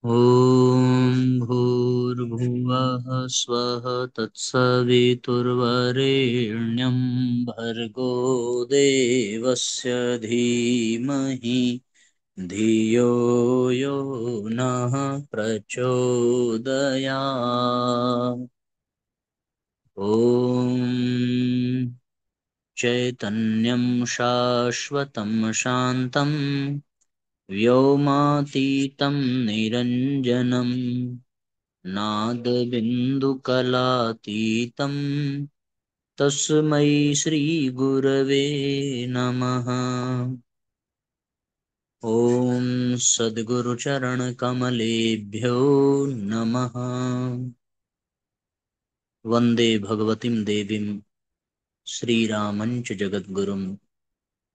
ॐ भूर्भुवः स्वः तत्सवितुर्वरेण्यं भर्गो देवस्य धीमहि धियो यो नः प्रचोदयात्। ॐ चैतन्यं शाश्वतं शान्तं व्योमातीतं निरञ्जनं नादबिन्दुकलातीतं तस्मै श्रीगुरवे नमः। ॐ सद्गुरुचरणकमलेभ्यो नमः। वन्दे भगवतीं देवीं श्रीरामञ्च जगद्गुरुं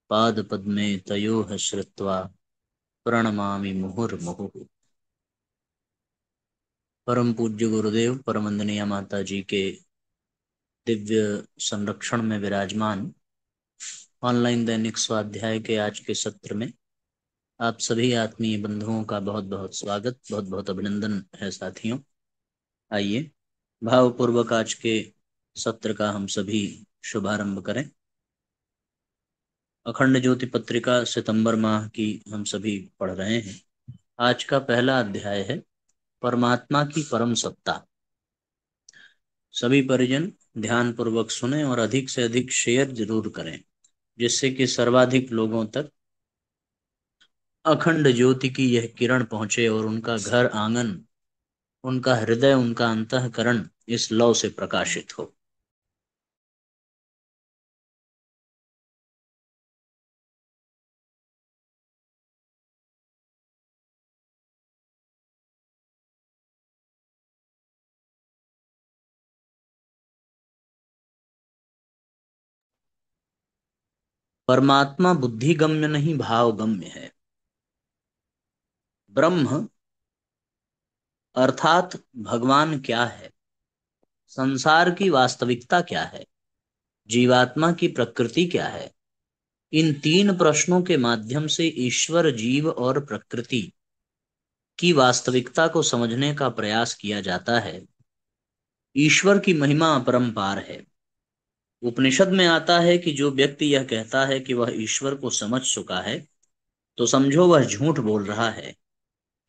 पादपद्मे तयोः श्रुत्वा प्रणमामि मुहुर्मुहुः। परम पूज्य गुरुदेव परम वंदनीय माता जी के दिव्य संरक्षण में विराजमान ऑनलाइन दैनिक स्वाध्याय के आज के सत्र में आप सभी आत्मीय बंधुओं का बहुत बहुत स्वागत, बहुत बहुत अभिनंदन है साथियों। आइए भावपूर्वक आज के सत्र का हम सभी शुभारंभ करें। अखंड ज्योति पत्रिका सितंबर माह की हम सभी पढ़ रहे हैं। आज का पहला अध्याय है परमात्मा की परम सत्ता। सभी परिजन ध्यान पूर्वक सुने और अधिक से अधिक शेयर जरूर करें, जिससे कि सर्वाधिक लोगों तक अखंड ज्योति की यह किरण पहुंचे और उनका घर आंगन, उनका हृदय, उनका अंतःकरण इस लौ से प्रकाशित हो। परमात्मा बुद्धिगम्य नहीं, भावगम्य है। ब्रह्म अर्थात भगवान क्या है, संसार की वास्तविकता क्या है, जीवात्मा की प्रकृति क्या है, इन तीन प्रश्नों के माध्यम से ईश्वर, जीव और प्रकृति की वास्तविकता को समझने का प्रयास किया जाता है। ईश्वर की महिमा अपरंपार है। उपनिषद में आता है कि जो व्यक्ति यह कहता है कि वह ईश्वर को समझ चुका है, तो समझो वह झूठ बोल रहा है,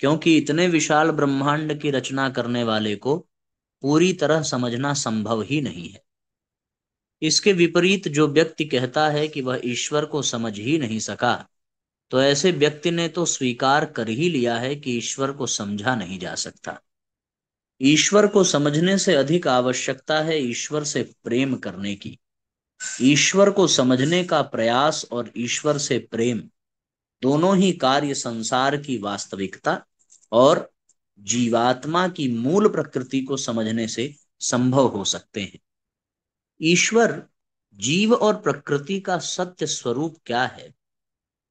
क्योंकि इतने विशाल ब्रह्मांड की रचना करने वाले को पूरी तरह समझना संभव ही नहीं है। इसके विपरीत जो व्यक्ति कहता है कि वह ईश्वर को समझ ही नहीं सका, तो ऐसे व्यक्ति ने तो स्वीकार कर ही लिया है कि ईश्वर को समझा नहीं जा सकता। ईश्वर को समझने से अधिक आवश्यकता है ईश्वर से प्रेम करने की। ईश्वर को समझने का प्रयास और ईश्वर से प्रेम दोनों ही कार्य संसार की वास्तविकता और जीवात्मा की मूल प्रकृति को समझने से संभव हो सकते हैं। ईश्वर, जीव और प्रकृति का सत्य स्वरूप क्या है?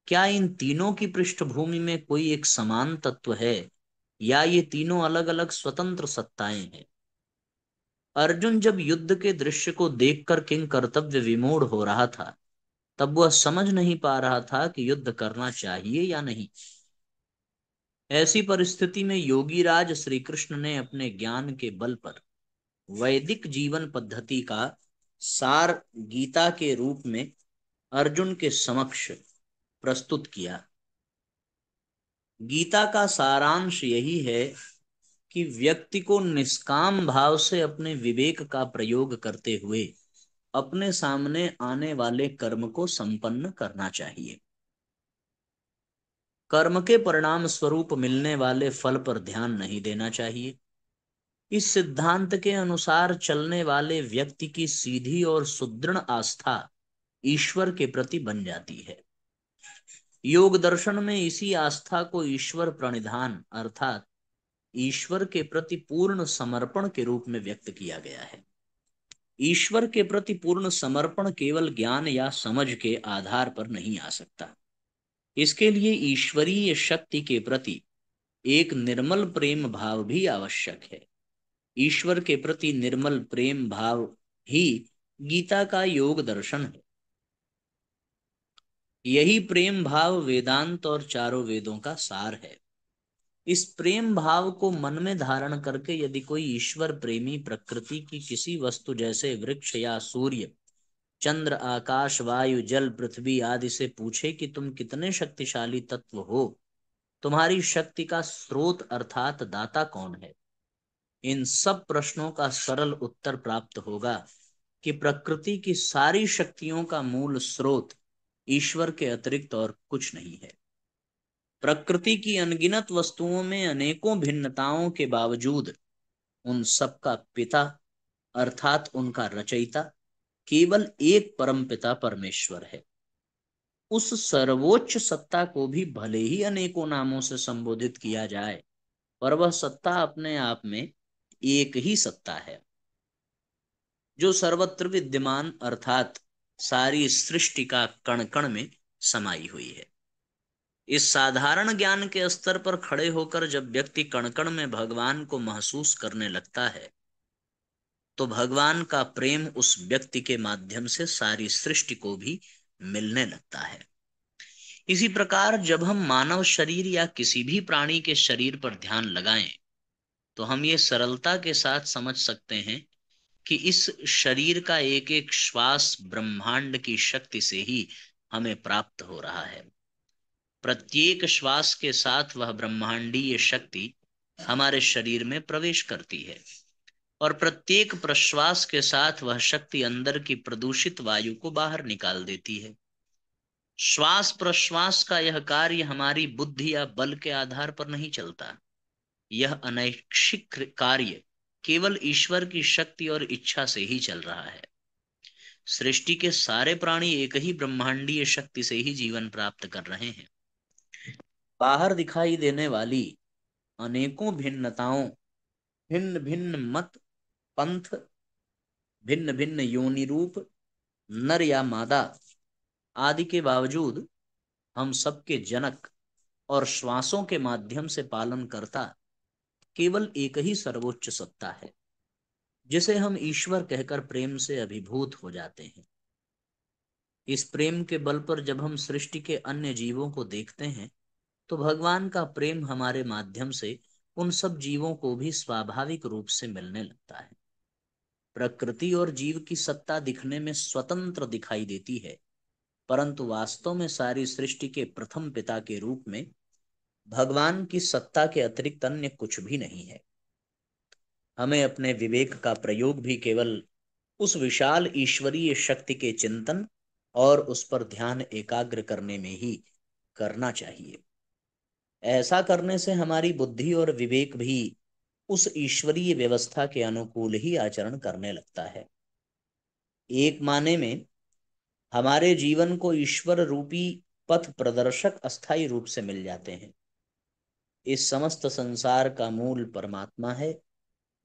क्या इन तीनों की पृष्ठभूमि में कोई एक समान तत्व है, या ये तीनों अलग अलग स्वतंत्र सत्ताएं हैं? अर्जुन जब युद्ध के दृश्य को देखकर किंग कर्तव्य विमूढ़ हो रहा था, तब वह समझ नहीं पा रहा था कि युद्ध करना चाहिए या नहीं। ऐसी परिस्थिति में योगी राज श्री कृष्ण ने अपने ज्ञान के बल पर वैदिक जीवन पद्धति का सार गीता के रूप में अर्जुन के समक्ष प्रस्तुत किया। गीता का सारांश यही है कि व्यक्ति को निष्काम भाव से अपने विवेक का प्रयोग करते हुए अपने सामने आने वाले कर्म को संपन्न करना चाहिए। कर्म के परिणाम स्वरूप मिलने वाले फल पर ध्यान नहीं देना चाहिए। इस सिद्धांत के अनुसार चलने वाले व्यक्ति की सीधी और सुदृढ़ आस्था ईश्वर के प्रति बन जाती है। योग दर्शन में इसी आस्था को ईश्वर प्रणिधान अर्थात ईश्वर के प्रति पूर्ण समर्पण के रूप में व्यक्त किया गया है। ईश्वर के प्रति पूर्ण समर्पण केवल ज्ञान या समझ के आधार पर नहीं आ सकता। इसके लिए ईश्वरीय शक्ति के प्रति एक निर्मल प्रेम भाव भी आवश्यक है। ईश्वर के प्रति निर्मल प्रेम भाव ही गीता का योग दर्शन है। यही प्रेम भाव वेदांत और चारों वेदों का सार है। इस प्रेम भाव को मन में धारण करके यदि कोई ईश्वर प्रेमी प्रकृति की किसी वस्तु जैसे वृक्ष या सूर्य, चंद्र, आकाश, वायु, जल, पृथ्वी आदि से पूछे कि तुम कितने शक्तिशाली तत्व हो, तुम्हारी शक्ति का स्रोत अर्थात दाता कौन है, इन सब प्रश्नों का सरल उत्तर प्राप्त होगा कि प्रकृति की सारी शक्तियों का मूल स्रोत ईश्वर के अतिरिक्त और कुछ नहीं है। प्रकृति की अनगिनत वस्तुओं में अनेकों भिन्नताओं के बावजूद उन सब का पिता अर्थात उनका रचयिता केवल एक परमपिता परमेश्वर है। उस सर्वोच्च सत्ता को भी भले ही अनेकों नामों से संबोधित किया जाए, पर वह सत्ता अपने आप में एक ही सत्ता है, जो सर्वत्र विद्यमान अर्थात सारी सृष्टि का कण कण में समाई हुई है। इस साधारण ज्ञान के स्तर पर खड़े होकर जब व्यक्ति कण कण में भगवान को महसूस करने लगता है, तो भगवान का प्रेम उस व्यक्ति के माध्यम से सारी सृष्टि को भी मिलने लगता है। इसी प्रकार जब हम मानव शरीर या किसी भी प्राणी के शरीर पर ध्यान लगाएं, तो हम ये सरलता के साथ समझ सकते हैं कि इस शरीर का एक एक श्वास ब्रह्मांड की शक्ति से ही हमें प्राप्त हो रहा है। प्रत्येक श्वास के साथ वह ब्रह्मांडीय शक्ति हमारे शरीर में प्रवेश करती है और प्रत्येक प्रश्वास के साथ वह शक्ति अंदर की प्रदूषित वायु को बाहर निकाल देती है। श्वास प्रश्वास का यह कार्य हमारी बुद्धि या बल के आधार पर नहीं चलता। यह अनैच्छिक कार्य केवल ईश्वर की शक्ति और इच्छा से ही चल रहा है। सृष्टि के सारे प्राणी एक ही ब्रह्मांडीय शक्ति से ही जीवन प्राप्त कर रहे हैं। बाहर दिखाई देने वाली अनेकों भिन्नताओं, भिन्न भिन्न मत पंथ, भिन्न भिन्न योनि रूप, नर या मादा आदि के बावजूद हम सबके जनक और श्वासों के माध्यम से पालन करता केवल एक ही सर्वोच्च सत्ता है, जिसे हम ईश्वर कहकर प्रेम से अभिभूत हो जाते हैं। इस प्रेम के बल पर जब हम सृष्टि के अन्य जीवों को देखते हैं, तो भगवान का प्रेम हमारे माध्यम से उन सब जीवों को भी स्वाभाविक रूप से मिलने लगता है। प्रकृति और जीव की सत्ता दिखने में स्वतंत्र दिखाई देती है, परंतु वास्तव में सारी सृष्टि के प्रथम पिता के रूप में भगवान की सत्ता के अतिरिक्त अन्य कुछ भी नहीं है। हमें अपने विवेक का प्रयोग भी केवल उस विशाल ईश्वरीय शक्ति के चिंतन और उस पर ध्यान एकाग्र करने में ही करना चाहिए। ऐसा करने से हमारी बुद्धि और विवेक भी उस ईश्वरीय व्यवस्था के अनुकूल ही आचरण करने लगता है। एक माने में हमारे जीवन को ईश्वर रूपी पथ प्रदर्शक अस्थायी रूप से मिल जाते हैं। इस समस्त संसार का मूल परमात्मा है,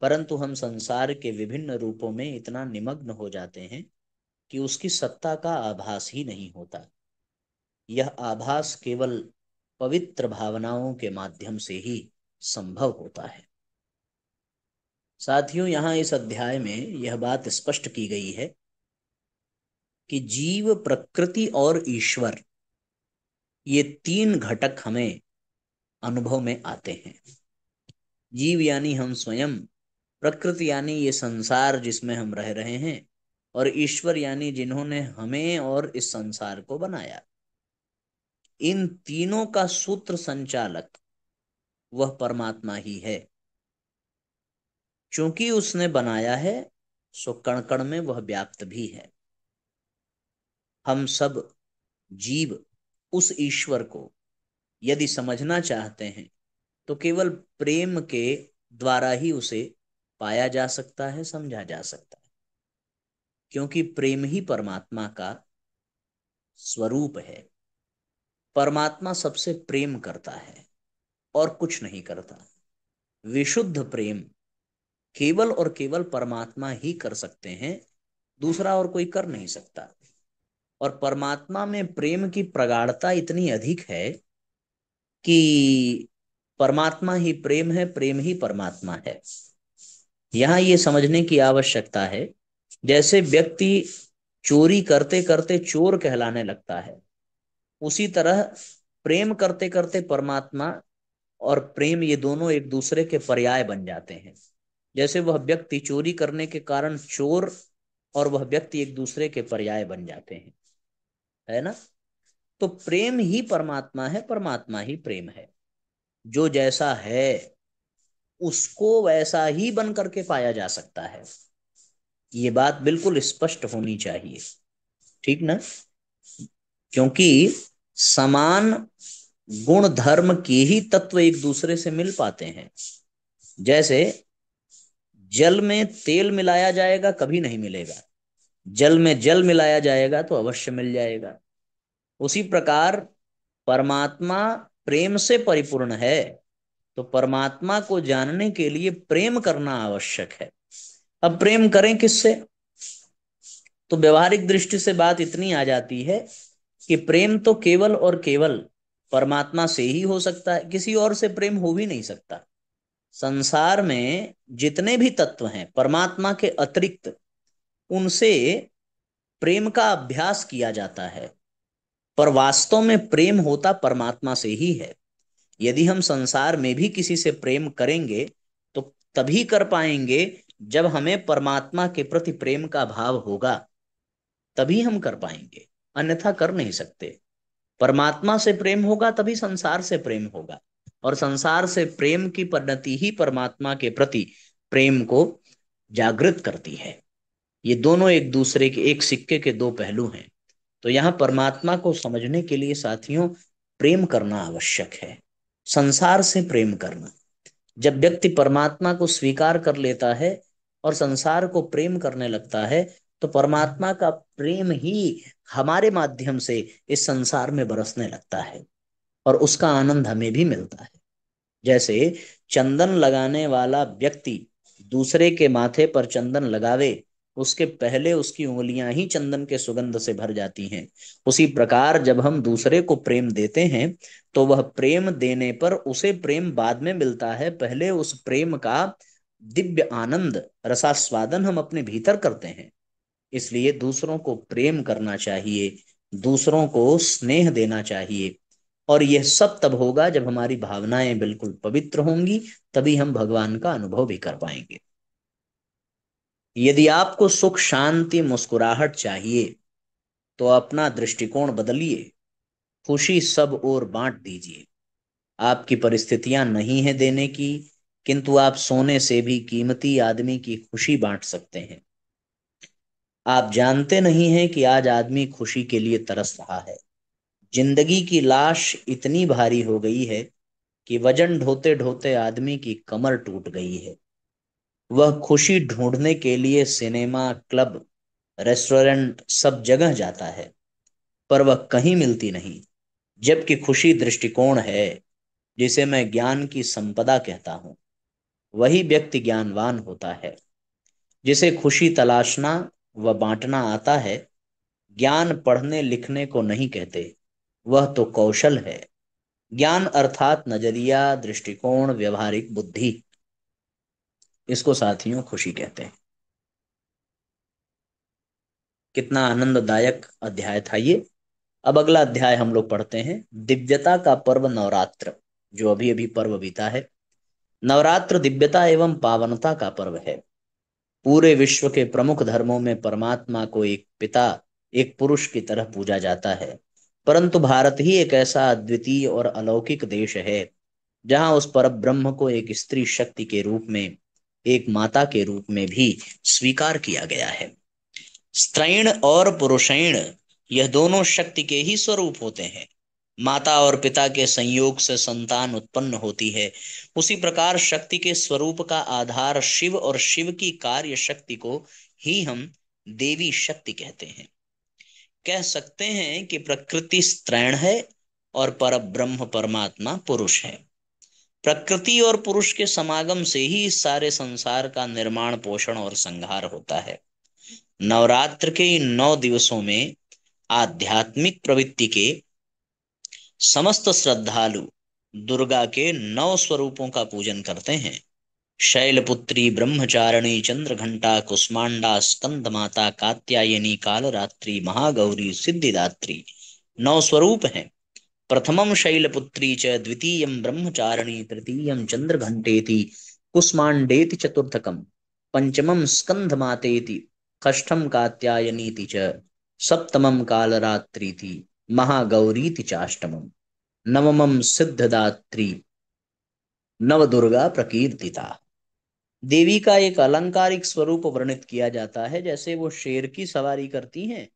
परंतु हम संसार के विभिन्न रूपों में इतना निमग्न हो जाते हैं कि उसकी सत्ता का आभास ही नहीं होता। यह आभास केवल पवित्र भावनाओं के माध्यम से ही संभव होता है। साथियों, यहाँ इस अध्याय में यह बात स्पष्ट की गई है कि जीव, प्रकृति और ईश्वर, ये तीन घटक हमें अनुभव में आते हैं। जीव यानी हम स्वयं, प्रकृति यानी ये संसार जिसमें हम रह रहे हैं, और ईश्वर यानी जिन्होंने हमें और इस संसार को बनाया। इन तीनों का सूत्र संचालक वह परमात्मा ही है। चूंकि उसने बनाया है, सो कण कण में वह व्याप्त भी है। हम सब जीव उस ईश्वर को यदि समझना चाहते हैं, तो केवल प्रेम के द्वारा ही उसे पाया जा सकता है, समझा जा सकता है, क्योंकि प्रेम ही परमात्मा का स्वरूप है। परमात्मा सबसे प्रेम करता है और कुछ नहीं करता। विशुद्ध प्रेम केवल और केवल परमात्मा ही कर सकते हैं, दूसरा और कोई कर नहीं सकता। और परमात्मा में प्रेम की प्रगाढ़ता इतनी अधिक है कि परमात्मा ही प्रेम है, प्रेम ही परमात्मा है। यहाँ ये समझने की आवश्यकता है, जैसे व्यक्ति चोरी करते करते चोर कहलाने लगता है, उसी तरह प्रेम करते करते परमात्मा और प्रेम ये दोनों एक दूसरे के पर्याय बन जाते हैं। जैसे वह व्यक्ति चोरी करने के कारण चोर और वह व्यक्ति एक दूसरे के पर्याय बन जाते हैं, है ना। तो प्रेम ही परमात्मा है, परमात्मा ही प्रेम है। जो जैसा है उसको वैसा ही बन करके पाया जा सकता है। ये बात बिल्कुल स्पष्ट होनी चाहिए, ठीक ना। क्योंकि समान गुण धर्म के ही तत्व एक दूसरे से मिल पाते हैं। जैसे जल में तेल मिलाया जाएगा कभी नहीं मिलेगा, जल में जल मिलाया जाएगा तो अवश्य मिल जाएगा। उसी प्रकार परमात्मा प्रेम से परिपूर्ण है, तो परमात्मा को जानने के लिए प्रेम करना आवश्यक है। अब प्रेम करें किससे? तो व्यवहारिक दृष्टि से बात इतनी आ जाती है कि प्रेम तो केवल और केवल परमात्मा से ही हो सकता है, किसी और से प्रेम हो भी नहीं सकता। संसार में जितने भी तत्व हैं परमात्मा के अतिरिक्त, उनसे प्रेम का अभ्यास किया जाता है, पर वास्तव में प्रेम होता परमात्मा से ही है। यदि हम संसार में भी किसी से प्रेम करेंगे तो तभी कर पाएंगे जब हमें परमात्मा के प्रति प्रेम का भाव होगा, तभी हम कर पाएंगे, अन्यथा कर नहीं सकते। परमात्मा से प्रेम होगा तभी संसार से प्रेम होगा, और संसार से प्रेम की परिणति ही परमात्मा के प्रति प्रेम को जागृत करती है। ये दोनों एक दूसरे के, एक सिक्के के दो पहलू हैं। तो यहाँ परमात्मा को समझने के लिए साथियों प्रेम करना आवश्यक है, संसार से प्रेम करना। जब व्यक्ति परमात्मा को स्वीकार कर लेता है और संसार को प्रेम करने लगता है, तो परमात्मा का प्रेम ही हमारे माध्यम से इस संसार में बरसने लगता है और उसका आनंद हमें भी मिलता है। जैसे चंदन लगाने वाला व्यक्ति दूसरे के माथे पर चंदन लगावे, उसके पहले उसकी उंगलियां ही चंदन के सुगंध से भर जाती हैं। उसी प्रकार जब हम दूसरे को प्रेम देते हैं तो वह प्रेम देने पर उसे प्रेम बाद में मिलता है, पहले उस प्रेम का दिव्य आनंद रसास्वादन हम अपने भीतर करते हैं। इसलिए दूसरों को प्रेम करना चाहिए, दूसरों को स्नेह देना चाहिए, और यह सब तब होगा जब हमारी भावनाएं बिल्कुल पवित्र होंगी, तभी हम भगवान का अनुभव भी कर पाएंगे। यदि आपको सुख शांति मुस्कुराहट चाहिए तो अपना दृष्टिकोण बदलिए, खुशी सब ओर बांट दीजिए। आपकी परिस्थितियां नहीं है देने की, किंतु आप सोने से भी कीमती आदमी की खुशी बांट सकते हैं। आप जानते नहीं हैं कि आज आदमी खुशी के लिए तरस रहा है। जिंदगी की लाश इतनी भारी हो गई है कि वजन ढोते ढोते आदमी की कमर टूट गई है। वह खुशी ढूंढने के लिए सिनेमा, क्लब, रेस्टोरेंट सब जगह जाता है, पर वह कहीं मिलती नहीं। जबकि खुशी दृष्टिकोण है, जिसे मैं ज्ञान की संपदा कहता हूँ। वही व्यक्ति ज्ञानवान होता है। जिसे खुशी तलाशना व बांटना आता है, ज्ञान पढ़ने लिखने को नहीं कहते, वह तो कौशल है। ज्ञान अर्थात नजरिया, दृष्टिकोण, व्यवहारिक बुद्धि, इसको साथियों खुशी कहते हैं। कितना आनंददायक अध्याय था ये। अब अगला अध्याय हम लोग पढ़ते हैं, दिव्यता का पर्व नवरात्र, जो अभी अभी पर्व बीता है। नवरात्र दिव्यता एवं पावनता का पर्व है। पूरे विश्व के प्रमुख धर्मों में परमात्मा को एक पिता, एक पुरुष की तरह पूजा जाता है, परंतु भारत ही एक ऐसा अद्वितीय और अलौकिक देश है जहां उस पर ब्रह्म को एक स्त्री शक्ति के रूप में, एक माता के रूप में भी स्वीकार किया गया है। स्त्रैण और पुरुषैण, यह दोनों शक्ति के ही स्वरूप होते हैं। माता और पिता के संयोग से संतान उत्पन्न होती है। उसी प्रकार शक्ति के स्वरूप का आधार शिव और शिव की कार्य शक्ति को ही हम देवी शक्ति कहते हैं। कह सकते हैं कि प्रकृति स्त्रैण है और परब्रह्म परमात्मा पुरुष है। प्रकृति और पुरुष के समागम से ही इस सारे संसार का निर्माण, पोषण और संहार होता है। नवरात्र के इन 9 दिवसों में आध्यात्मिक प्रवृत्ति के समस्त श्रद्धालु दुर्गा के 9 स्वरूपों का पूजन करते हैं। शैलपुत्री, ब्रह्मचारिणी, चंद्रघंटा, कुष्मांडा, स्कंद माता, कात्यायनी, कालरात्रि, महागौरी, सिद्धिदात्री 9 स्वरूप हैं। प्रथमं शैलपुत्री च द्वितीयं ब्रह्मचारिणी तृतीयं चंद्रघंटेति कुष्मांडेति चतुर्थकम पंचमं स्कंधमातेति षष्ठं कात्यायनीति च सप्तमं कालरात्रीति महागौरीति चाष्टमम नवमं सिद्धदात्री नवदुर्गा प्रकीर्तिता। देवी का एक अलंकारिक स्वरूप वर्णित किया जाता है, जैसे वो शेर की सवारी करती हैं।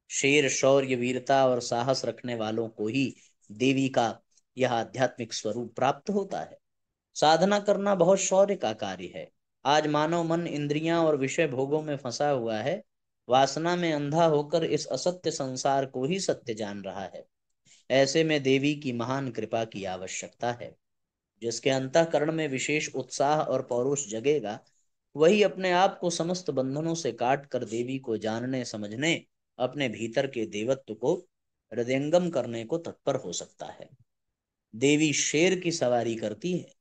शेर शौर्य वीरता और साहस रखने वालों को ही देवी का यह आध्यात्मिक स्वरूप प्राप्त होता है। साधना करना बहुत शौर्य का कार्य है। आज मानव मन इंद्रियां और विषय भोगों में फंसा हुआ है, वासना में अंधा होकर इस असत्य संसार को ही सत्य जान रहा है। ऐसे में देवी की महान कृपा की आवश्यकता है। जिसके अंतःकरण में विशेष उत्साह और पौरुष जगेगा, वही अपने आप को समस्त बंधनों से काट कर देवी को जानने समझने, अपने भीतर के देवत्व को हृदयंगम करने को तत्पर हो सकता है। देवी शेर की सवारी करती है।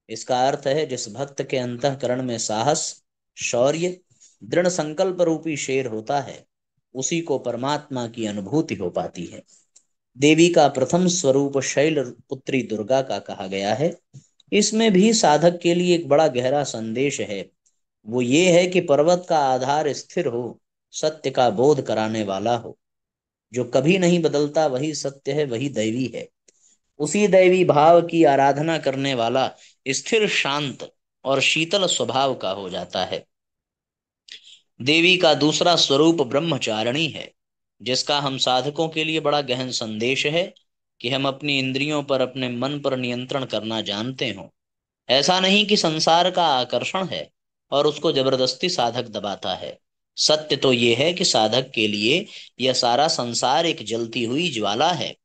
इसका अर्थ है, जिस भक्त के अंतःकरण में साहस, शौर्य, दृढ़ संकल्प रूपी शेर होता है, उसी को परमात्मा की अनुभूति हो पाती है। देवी का प्रथम स्वरूप शैल पुत्री दुर्गा का कहा गया है। इसमें भी साधक के लिए एक बड़ा गहरा संदेश है। वो ये है कि पर्वत का आधार स्थिर हो, सत्य का बोध कराने वाला हो। जो कभी नहीं बदलता वही सत्य है, वही दैवी है। उसी दैवी भाव की आराधना करने वाला स्थिर, शांत और शीतल स्वभाव का हो जाता है। देवी का दूसरा स्वरूप ब्रह्मचारिणी है, जिसका हम साधकों के लिए बड़ा गहन संदेश है कि हम अपनी इंद्रियों पर, अपने मन पर नियंत्रण करना जानते हों। ऐसा नहीं कि संसार का आकर्षण है और उसको जबरदस्ती साधक दबाता है। सत्य तो ये है कि साधक के लिए यह सारा संसार एक जलती हुई ज्वाला है।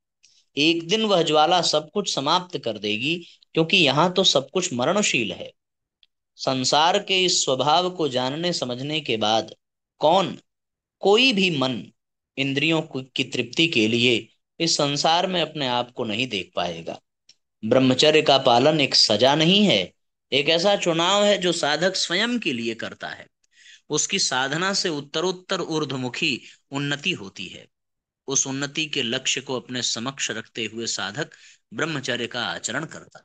एक दिन वह ज्वाला सब कुछ समाप्त कर देगी, क्योंकि यहाँ तो सब कुछ मरणशील है। संसार के इस स्वभाव को जानने समझने के बाद कोई भी मन की तृप्ति के लिए इस संसार में अपने आप को नहीं देख पाएगा। ब्रह्मचर्य का पालन एक सजा नहीं है, एक ऐसा चुनाव है जो साधक स्वयं के लिए करता है। उसकी साधना से उत्तरोत्तर ऊर्ध्वमुखी उन्नति होती है। उस उन्नति के लक्ष्य को अपने समक्ष रखते हुए साधक ब्रह्मचर्य का आचरण करता है।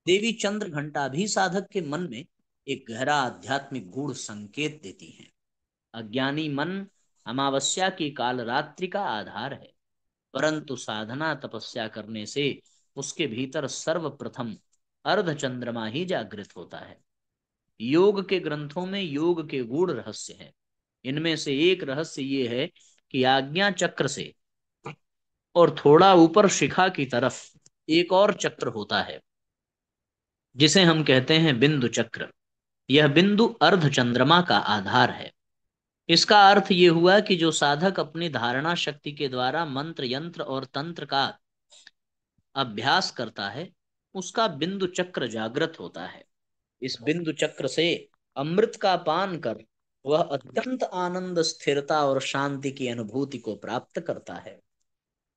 देवी चंद्र घंटा भी साधक के मन में एक गहरा आध्यात्मिक गूढ़ संकेत देती है। अज्ञानी मन अमावस्या की काल रात्रि का आधार है, परंतु साधना तपस्या करने से उसके भीतर सर्वप्रथम अर्ध चंद्रमा ही जागृत होता है। योग के ग्रंथों में योग के गूढ़ रहस्य हैं। इनमें से एक रहस्य ये है कि आज्ञा चक्र से और थोड़ा ऊपर शिखा की तरफ एक और चक्र होता है, जिसे हम कहते हैं बिंदु चक्र। यह बिंदु अर्ध चंद्रमा का आधार है। इसका अर्थ ये हुआ कि जो साधक अपनी धारणा शक्ति के द्वारा मंत्र, यंत्र और तंत्र का अभ्यास करता है, उसका बिंदु चक्र जागृत होता है। इस बिंदु चक्र से अमृत का पान कर वह अत्यंत आनंद, स्थिरता और शांति की अनुभूति को प्राप्त करता है।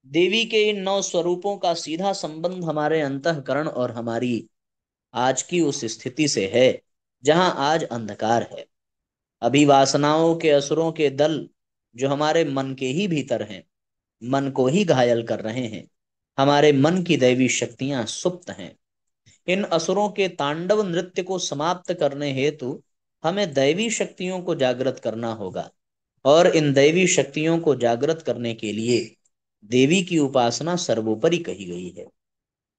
देवी के इन 9 स्वरूपों का सीधा संबंध हमारे अंतःकरण और हमारी आज की उस स्थिति से है जहां आज अंधकार है। अभी वासनाओं के असुरों के दल जो हमारे मन के ही भीतर हैं, मन को ही घायल कर रहे हैं। हमारे मन की दैवी शक्तियां सुप्त हैं। इन असुरों के तांडव नृत्य को समाप्त करने हेतु हमें दैवी शक्तियों को जागृत करना होगा, और इन दैवी शक्तियों को जागृत करने के लिए देवी की उपासना सर्वोपरि कही गई है।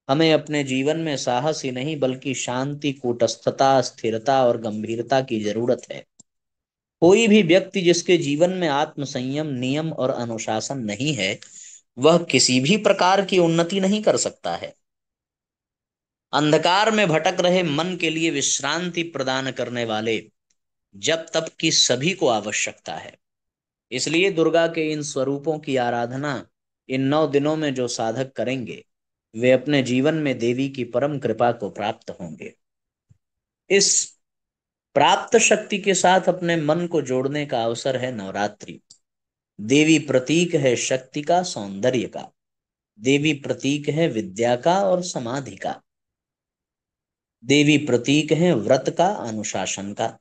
हमें अपने जीवन में साहस ही नहीं बल्कि शांति, कूटस्थता, स्थिरता और गंभीरता की जरूरत है। कोई भी व्यक्ति जिसके जीवन में आत्म संयम, नियम और अनुशासन नहीं है, वह किसी भी प्रकार की उन्नति नहीं कर सकता है। अंधकार में भटक रहे मन के लिए विश्रांति प्रदान करने वाले जप तप की सभी को आवश्यकता है। इसलिए दुर्गा के इन स्वरूपों की आराधना इन 9 दिनों में जो साधक करेंगे, वे अपने जीवन में देवी की परम कृपा को प्राप्त होंगे। इस प्राप्त शक्ति के साथ अपने मन को जोड़ने का अवसर है नवरात्रि। देवी प्रतीक है शक्ति का, सौंदर्य का। देवी प्रतीक है विद्या का और समाधि का। देवी प्रतीक है व्रत का, अनुशासन का।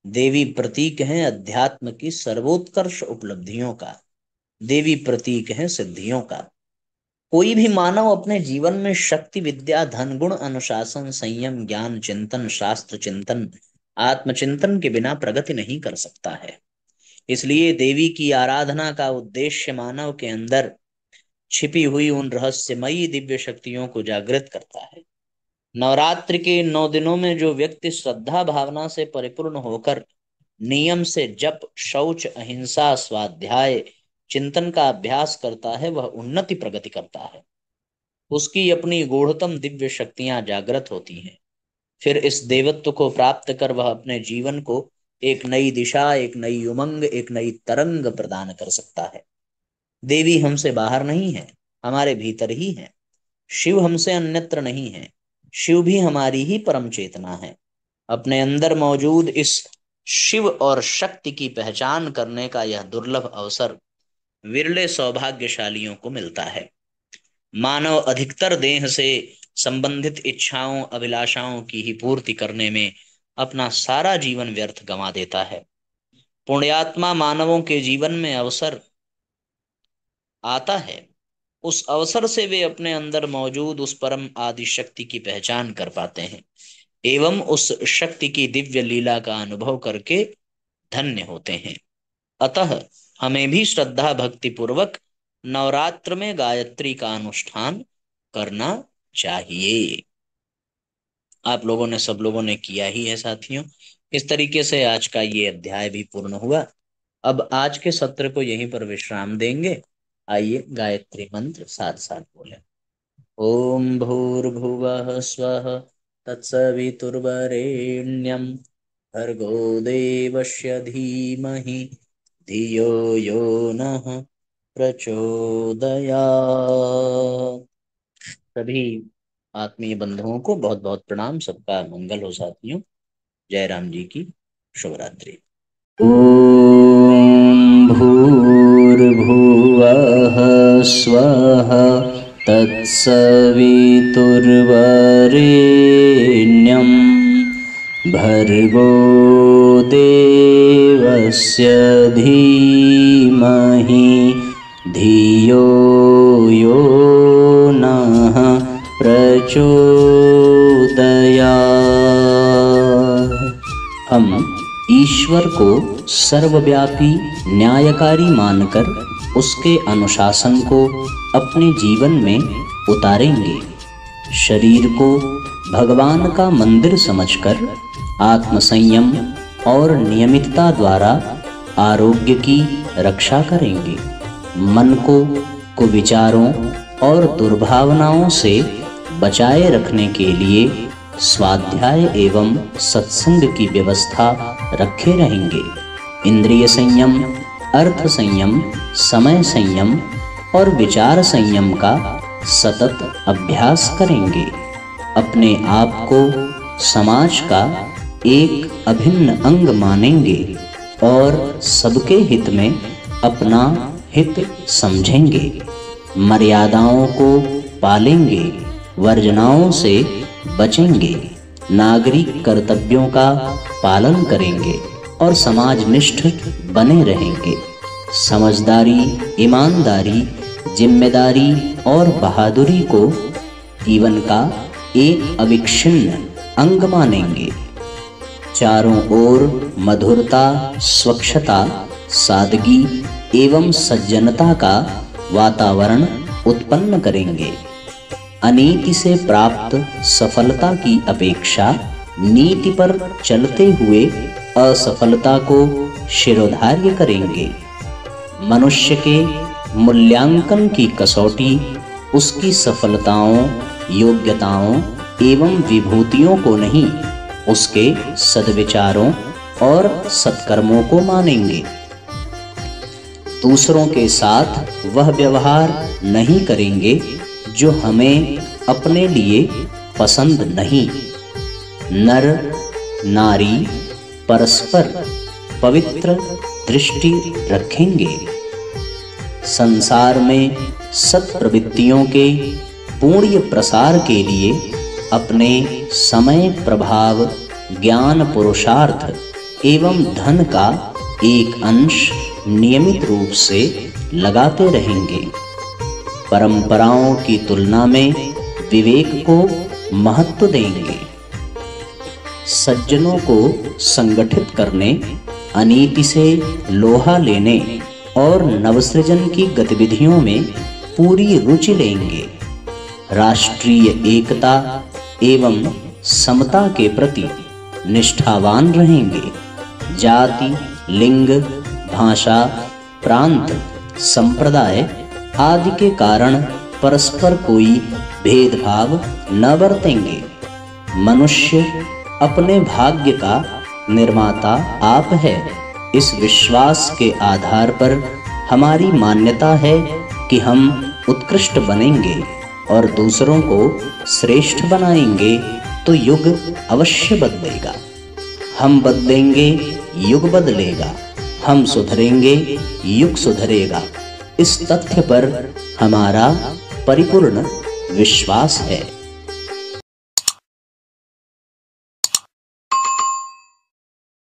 देवी प्रतीक है अध्यात्म की सर्वोत्कर्ष उपलब्धियों का। देवी प्रतीक है सिद्धियों का। कोई भी मानव अपने जीवन में शक्ति, विद्या, धन, गुण, अनुशासन, संयम, ज्ञान, चिंतन, शास्त्र चिंतन, आत्मचिंतन के बिना प्रगति नहीं कर सकता है। इसलिए देवी की आराधना का उद्देश्य मानव के अंदर छिपी हुई उन रहस्यमयी दिव्य शक्तियों को जागृत करता है। नवरात्रि के 9 दिनों में जो व्यक्ति श्रद्धा भावना से परिपूर्ण होकर नियम से जप, शौच, अहिंसा, स्वाध्याय, चिंतन का अभ्यास करता है, वह उन्नति प्रगति करता है। उसकी अपनी गूढ़तम दिव्य शक्तियां जागृत होती हैं। फिर इस देवत्व को प्राप्त कर वह अपने जीवन को एक नई दिशा, एक नई उमंग, एक नई तरंग प्रदान कर सकता है। देवी हमसे बाहर नहीं है, हमारे भीतर ही है। शिव हमसे अन्यत्र नहीं है, शिव भी हमारी ही परम चेतना है। अपने अंदर मौजूद इस शिव और शक्ति की पहचान करने का यह दुर्लभ अवसर विरले सौभाग्यशालियों को मिलता है। मानव अधिकतर देह से संबंधित इच्छाओं, अभिलाषाओं की ही पूर्ति करने में अपना सारा जीवन व्यर्थ गंवा देता है। पुण्यात्मा मानवों के जीवन में अवसर आता है, उस अवसर से वे अपने अंदर मौजूद उस परम आदि शक्ति की पहचान कर पाते हैं एवं उस शक्ति की दिव्य लीला का अनुभव करके धन्य होते हैं। अतः हमें भी श्रद्धा भक्ति पूर्वक नवरात्र में गायत्री का अनुष्ठान करना चाहिए। आप लोगों ने, सब लोगों ने किया ही है साथियों। इस तरीके से आज का ये अध्याय भी पूर्ण हुआ। अब आज के सत्र को यहीं पर विश्राम देंगे। आइए गायत्री मंत्र साथ साथ बोले। ओम भूर्भुवः स्वः तत्सवितुर्वरेण्यं भर्गो देवस्य धीमहि धियो यो नः प्रचोदयात्। सभी आत्मीय बंधुओं को बहुत बहुत प्रणाम। सबका मंगल हो साथियों। जय राम जी की शुभ रात्रि। ओम भूर्भुवः स्वः तत्सवितुर्वरेण्यं भर्गो देवस्य धीमहि धियो यो नः प्रचोदयात्। हम ईश्वर को सर्वव्यापी न्यायकारी मानकर उसके अनुशासन को अपने जीवन में उतारेंगे। शरीर को भगवान का मंदिर समझकर आत्मसंयम और नियमितता द्वारा आरोग्य की रक्षा करेंगे। मन को कुविचारों और दुर्भावनाओं से बचाए रखने के लिए स्वाध्याय एवं सत्संग की व्यवस्था रखे रहेंगे। इंद्रिय संयम, अर्थ संयम, समय संयम और विचार संयम का सतत अभ्यास करेंगे। अपने आप को समाज का एक अभिन्न अंग मानेंगे और सबके हित में अपना हित समझेंगे। मर्यादाओं को पालेंगे, वर्जनाओं से बचेंगे, नागरिक कर्तव्यों का पालन करेंगे और समाजनिष्ठ बने रहेंगे। समझदारी, ईमानदारी, जिम्मेदारी और बहादुरी को जीवन का एक अविच्छिन्न अंग मानेंगे। चारों ओर मधुरता, स्वच्छता, सादगी एवं सज्जनता का वातावरण उत्पन्न करेंगे। अनीति से प्राप्त सफलता की अपेक्षा नीति पर चलते हुए असफलता को शिरोधार्य करेंगे। मनुष्य के मूल्यांकन की कसौटी उसकी सफलताओं, योग्यताओं एवं विभूतियों को नहीं, उसके सद्विचारों और सत्कर्मों को मानेंगे। दूसरों के साथ वह व्यवहार नहीं करेंगे जो हमें अपने लिए पसंद नहीं। नर नारी परस्पर पवित्र दृष्टि रखेंगे। संसार में सत्प्रवृत्तियों के पूर्ण प्रसार के लिए अपने समय, प्रभाव, ज्ञान, पुरुषार्थ एवं धन का एक अंश नियमित रूप से लगाते रहेंगे। परंपराओं की तुलना में विवेक को महत्व देंगे। सज्जनों को संगठित करने, अनीति से लोहा लेने और नवसृजन की गतिविधियों में पूरी रुचि लेंगे। राष्ट्रीय एकता एवं समता के प्रति निष्ठावान रहेंगे। जाति, लिंग, भाषा, प्रांत, संप्रदाय आदि के कारण परस्पर कोई भेदभाव न बरतेंगे। मनुष्य अपने भाग्य का निर्माता आप है। इस विश्वास के आधार पर हमारी मान्यता है कि हम उत्कृष्ट बनेंगे और दूसरों को श्रेष्ठ बनाएंगे तो युग अवश्य बदलेगा। हम बदलेंगे, युग बदलेगा। हम सुधरेंगे, युग सुधरेगा। इस तथ्य पर हमारा परिपूर्ण विश्वास है।